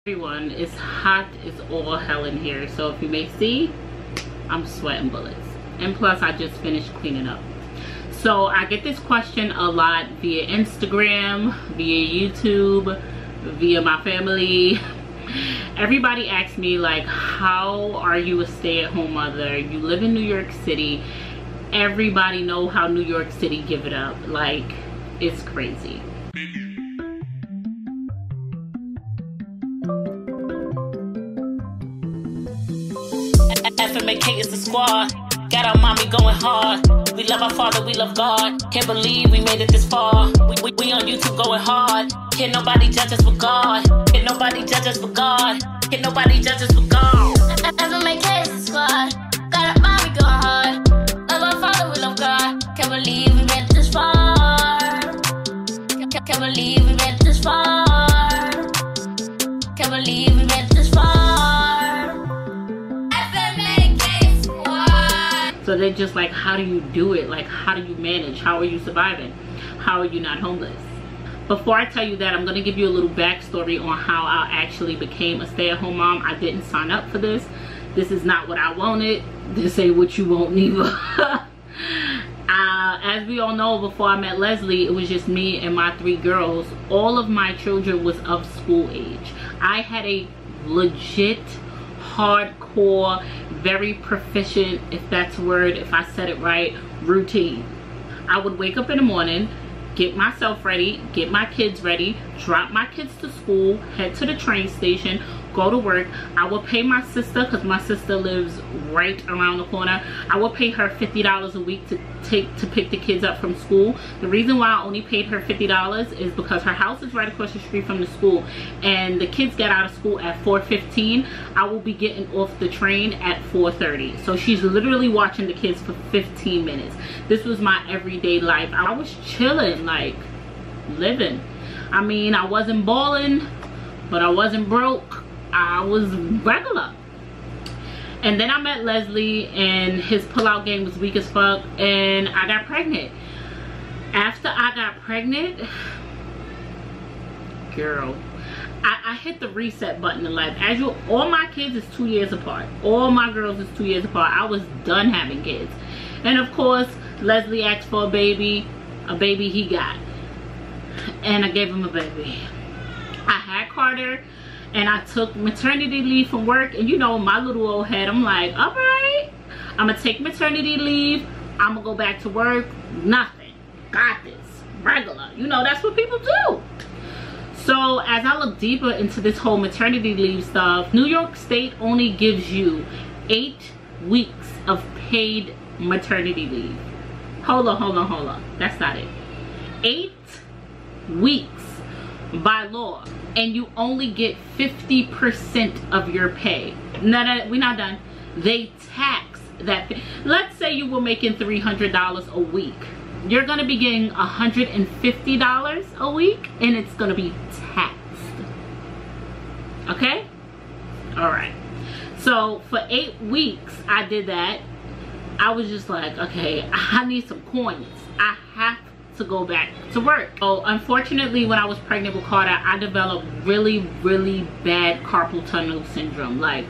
Everyone, it's hot as all hell in here, so if you may see, I'm sweating bullets. And plus I just finished cleaning up. So I get this question a lot via Instagram, via YouTube, via my family. Everybody asks me, like, how are you a stay-at-home mother? You live in New York City. Everybody know how New York City give it up. Like, it's crazy. FMAK is the squad. Got our mommy going hard. We love our father, we love God. Can't believe we made it this far. We on YouTube going hard. Can't nobody judge us but God. Can't nobody judge us but God. Can't nobody judge us but God. FMAK is the squad. Got our mommy going hard. Love our father, we love God. Can't believe we made it this far. Can't believe we made it this far. Can't believe we made it this far. So they're just like, how do you do it? Like, how do you manage? How are you surviving? How are you not homeless? Before I tell you that, I'm going to give you a little backstory on how I actually became a stay-at-home mom. I didn't sign up for this. This is not what I wanted. This ain't what you want neither. As we all know, before I met Leslie, it was just me and my 3 girls. All of my children was of school age. I had a legit, hardcore, very proficient, if that's a word, if I said it right, routine. I would wake up in the morning, get myself ready, get my kids ready, drop my kids to school, head to the train station, go to work. I will pay my sister, because my sister lives right around the corner. I will pay her $50 a week to pick the kids up from school. The reason why I only paid her $50 is because her house is right across the street from the school, and the kids get out of school at 4:15. I will be getting off the train at 4:30. So she's literally watching the kids for 15 minutes. This was my everyday life. I was chilling, like living. I mean, I wasn't balling, but I wasn't broke. I was regular. And then I met Leslie, and his pull-out game was weak as fuck, and I got pregnant. After I got pregnant, girl, I hit the reset button in life. As you, all my kids is 2 years apart. All my girls is 2 years apart. I was done having kids. And of course, Leslie asked for a baby he got. And I gave him a baby. I had Carter, and I took maternity leave from work, and you know, my little old head, I'm like, all right, I'm gonna take maternity leave, I'm gonna go back to work. Nothing. Got this. Regular. You know, that's what people do. So as I look deeper into this whole maternity leave stuff, New York State only gives you 8 weeks of paid maternity leave. Hold on. That's not it. 8 weeks by law. And you only get 50% of your pay. No, we're not done. They tax that. Let's say you were making $300 a week. You're gonna be getting $150 a week, and it's gonna be taxed. Okay? All right. So for 8 weeks, I did that. I was just like, okay, I need some coins. I have to go back to work. So unfortunately, when I was pregnant with Carter, I developed really bad carpal tunnel syndrome. Like,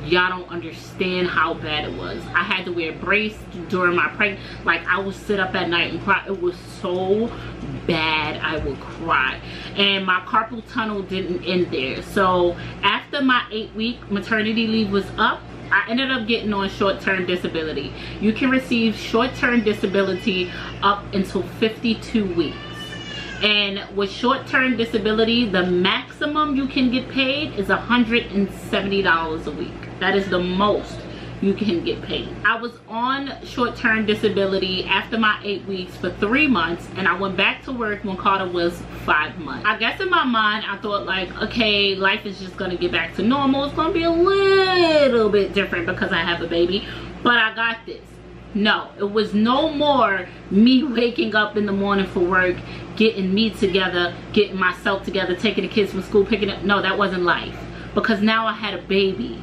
y'all don't understand how bad it was. I had to wear a brace during my pregnancy. Like, I would sit up at night and cry. It was so bad, I would cry. And my carpal tunnel didn't end there. So after my 8-week maternity leave was up, I ended up getting on short-term disability. You can receive short-term disability up until 52 weeks. And with short-term disability, the maximum you can get paid is $170 a week. That is the most you can get paid. I was on short-term disability after my 8 weeks for 3 months, and I went back to work when Carter was 5 months. I guess in my mind, I thought like, okay, life is just gonna get back to normal. It's gonna be a little bit different because I have a baby, but I got this. No, it was no more me waking up in the morning for work, getting me together, getting myself together, taking the kids from school, picking up. No, that wasn't life, because now I had a baby.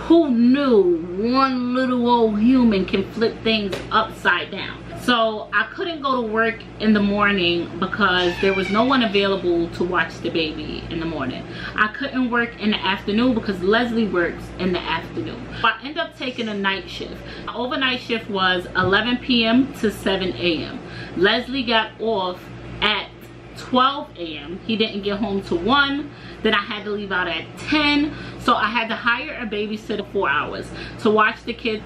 Who knew one little old human can flip things upside down? So I couldn't go to work in the morning because there was no one available to watch the baby in the morning. I couldn't work in the afternoon because Leslie works in the afternoon. I ended up taking a night shift. My overnight shift was 11 p.m. to 7 a.m. Leslie got off at 12 a.m. He didn't get home till 1. Then I had to leave out at 10. So I had to hire a babysitter 4 hours to watch the kids.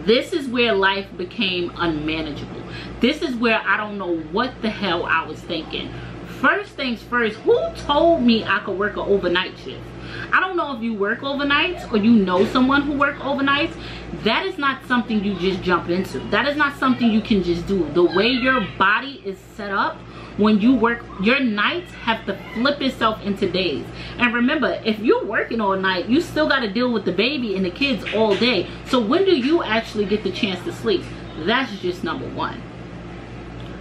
This is where life became unmanageable. This is where I don't know what the hell I was thinking. First things first, who told me I could work an overnight shift? I don't know if you work overnights or you know someone who works overnights. That is not something you just jump into. That is not something you can just do. The way your body is set up, when you work, your nights have to flip itself into days. And remember, if you're working all night, you still got to deal with the baby and the kids all day. So when do you actually get the chance to sleep? That's just number one.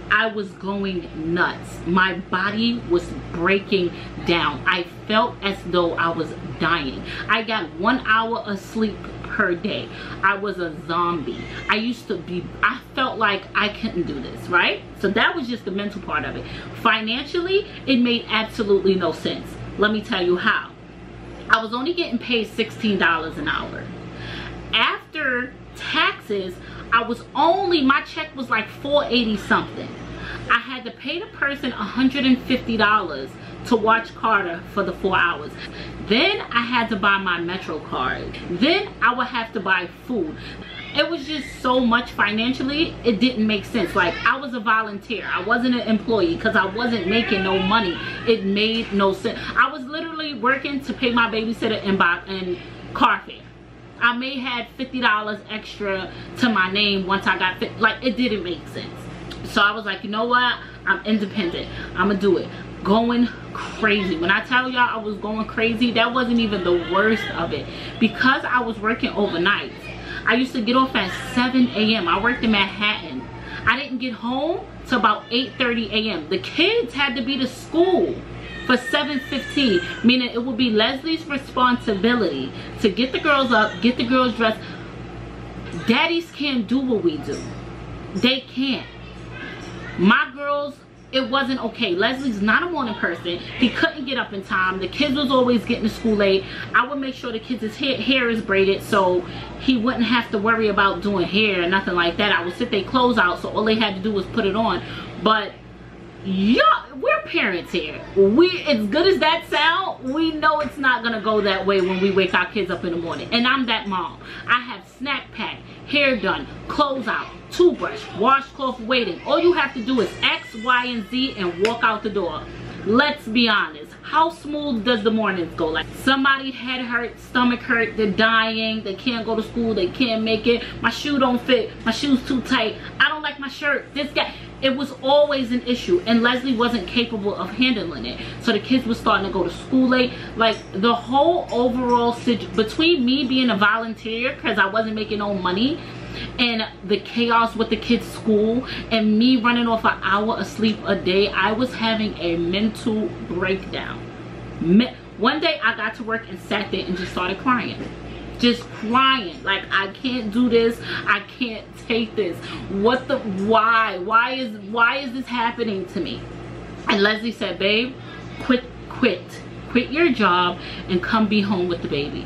I was going nuts. My body was breaking down. I felt as though I was dying. I got 1 hour of sleep per day. I was a zombie. I felt like I couldn't do this, right? So that was just the mental part of it. Financially, it made absolutely no sense. Let me tell you how. I was only getting paid $16 an hour. After taxes, my check was like $480 something. I had to pay the person $150 to watch Carter for the 4 hours. Then I had to buy my Metro card. Then I would have to buy food. It was just so much financially, it didn't make sense. Like, I was a volunteer. I wasn't an employee because I wasn't making no money. It made no sense. I was literally working to pay my babysitter and car fare. I may have $50 extra to my name once I got fit. Like, it didn't make sense. So I was like, you know what? I'm independent. I'm gonna do it. Going crazy. When I tell y'all I was going crazy, that wasn't even the worst of it. Because I was working overnight, I used to get off at 7 a.m. I worked in Manhattan. I didn't get home till about 8:30 a.m. The kids had to be to school for 7:15, meaning it would be Leslie's responsibility to get the girls up, get the girls dressed. Daddies can't do what we do. They can't. My girls, it wasn't okay. Leslie's not a morning person. He couldn't get up in time. The kids was always getting to school late. I would make sure the kids' hair is braided so he wouldn't have to worry about doing hair or nothing like that. I would sit their clothes out so all they had to do was put it on. But yeah, we're parents here. As good as that sound, we know it's not gonna go that way when we wake our kids up in the morning. And I'm that mom. I have snack packed, hair done, clothes out, toothbrush, washcloth waiting. All you have to do is X, Y, and Z and walk out the door. Let's be honest. How smooth does the mornings go? Like, somebody head hurt, stomach hurt, they're dying, they can't go to school, they can't make it, my shoe don't fit, my shoe's too tight, I don't like my shirt, this guy. It was always an issue, and Leslie wasn't capable of handling it. So the kids were starting to go to school late. Like, the whole overall situation, between me being a volunteer because I wasn't making no money, and the chaos with the kids' school, and me running off an hour of sleep a day, I was having a mental breakdown. One day I got to work and sat there and just started crying. Just crying. Like, I can't do this. I can't take this. Why is this happening to me? And Leslie said, babe, quit your job and come be home with the baby.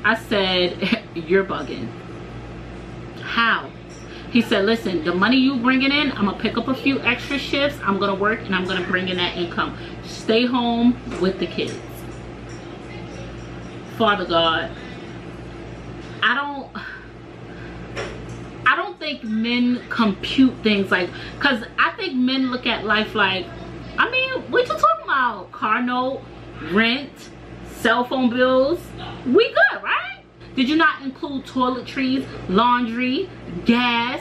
I said, you're bugging. How? He said, listen, the money you bringing in, I'm gonna pick up a few extra shifts, I'm gonna work, and I'm gonna bring in that income. Stay home with the kids. Father God, I don't think men compute things like, because I think men look at life like, I mean, what you talking about? Car note, rent, cell phone bills, we good, right? Did you not include toiletries, laundry, gas,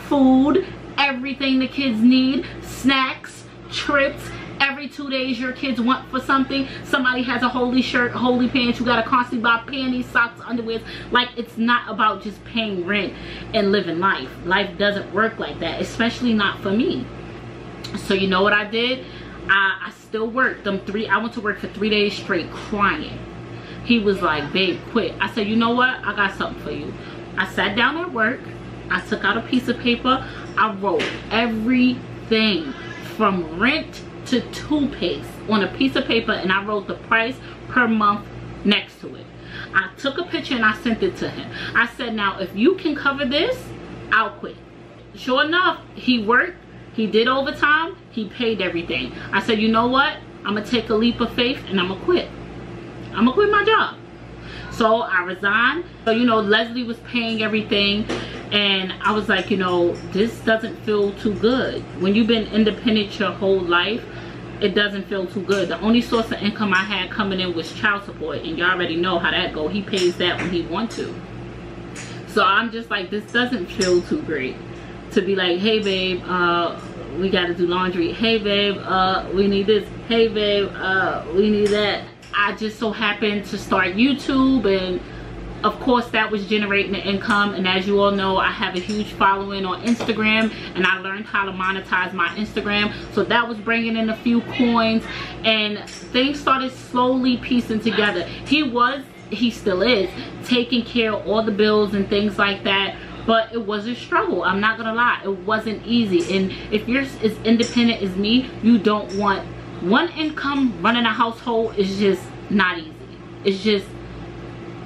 food, everything the kids need, snacks, trips? Every 2 days your kids want for something, somebody has a holy shirt, holy pants, you gotta constantly buy panties, socks, underwear. Like, it's not about just paying rent and living life. Life doesn't work like that, especially not for me. So you know what I did? I still worked I went to work for 3 days straight crying. He was like, babe, quit. I said, you know what? I got something for you. I sat down at work. I took out a piece of paper. I wrote everything from rent to toothpaste on a piece of paper, and I wrote the price per month next to it. I took a picture and I sent it to him. I said, now if you can cover this, I'll quit. Sure enough, he worked, he did overtime, he paid everything. I said, you know what, I'm gonna take a leap of faith and I'm gonna quit. I'm gonna quit my job. So I resigned. So, you know, Leslie was paying everything, and I was like, you know, this doesn't feel too good. When you've been independent your whole life, it doesn't feel too good. The only source of income I had coming in was child support, and y'all already know how that go. He pays that when he wants to. So I'm just like, this doesn't feel too great to be like, hey babe, we gotta do laundry. Hey babe, we need this. Hey babe, we need that. I just so happened to start YouTube, and of course that was generating the income. And as you all know, I have a huge following on Instagram, and I learned how to monetize my Instagram, so that was bringing in a few coins, and things started slowly piecing together. He still is taking care of all the bills and things like that, but it was a struggle. I'm not gonna lie, it wasn't easy. And if you're as independent as me, you don't want one income. Running a household is just not easy. It's just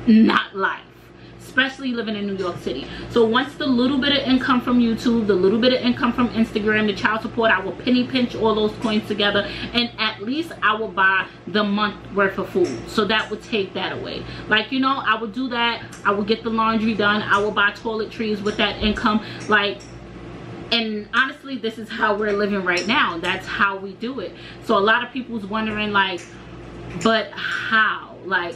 not life, especially living in New York City. So once the little bit of income from YouTube, the little bit of income from Instagram, the child support, I will penny pinch all those coins together, and at least I will buy the month worth of food. So that would take that away. Like, you know, I would do that. I would get the laundry done. I will buy toiletries with that income. Like, and honestly, this is how we're living right now. That's how we do it. So a lot of people's wondering, like, but how? Like,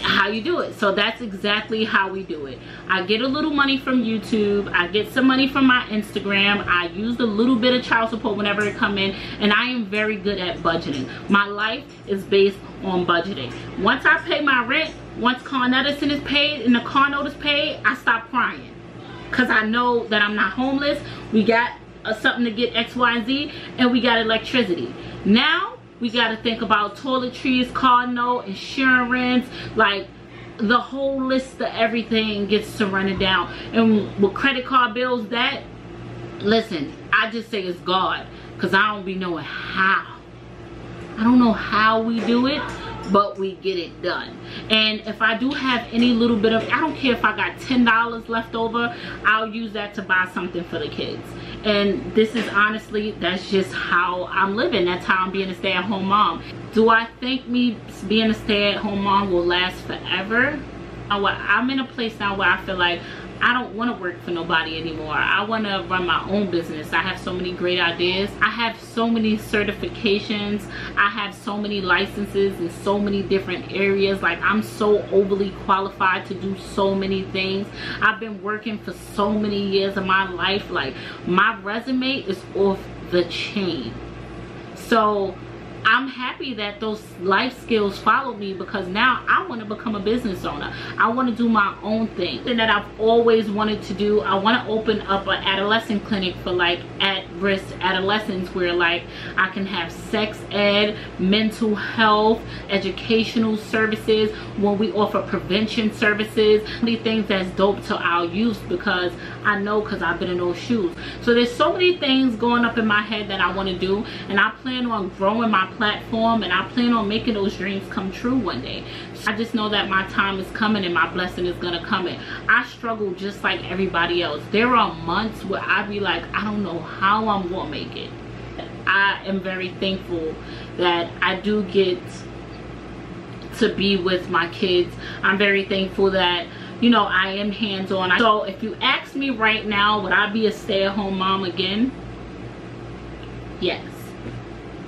how you do it. So that's exactly how we do it. I get a little money from YouTube, I get some money from my Instagram, I use a little bit of child support whenever it come in, and I am very good at budgeting. My life is based on budgeting. Once I pay my rent, once car medicine is paid and the car note is paid, I stop crying, because I know that I'm not homeless. We got something to get X, Y, and Z, and we got electricity. Now we got to think about toiletries, car note, insurance, like the whole list of everything gets to running down. And with credit card bills, that, listen, I just say it's God, because I don't be knowing how. I don't know how we do it, but we get it done. And if I do have any little bit of, I don't care if I got $10 left over, I'll use that to buy something for the kids. And this is honestly, that's just how I'm living. That's how I'm being a stay-at-home mom. Do I think me being a stay-at-home mom will last forever? I'm in a place now where I feel like I don't want to work for nobody anymore. I want to run my own business. I have so many great ideas. I have so many certifications. I have so many licenses in so many different areas. Like, I'm so overly qualified to do so many things. I've been working for so many years of my life. Like, my resume is off the chain. So I'm happy that those life skills followed me, because now I want to become a business owner. I want to do my own thing. And that I've always wanted to do, I want to open up an adolescent clinic for like at-risk adolescents, where like I can have sex ed, mental health, educational services, when we offer prevention services, many things that's dope to our youth, because I know, because I've been in those shoes. So there's so many things going up in my head that I want to do, and I plan on growing my platform, and I plan on making those dreams come true one day. I just know that my time is coming and my blessing is gonna come in. I struggle just like everybody else. There are months where I be like, I don't know how I'm gonna make it. I am very thankful that I do get to be with my kids. I'm very thankful that, you know, I am hands-on. So if you ask me right now, would I be a stay-at-home mom again? Yes.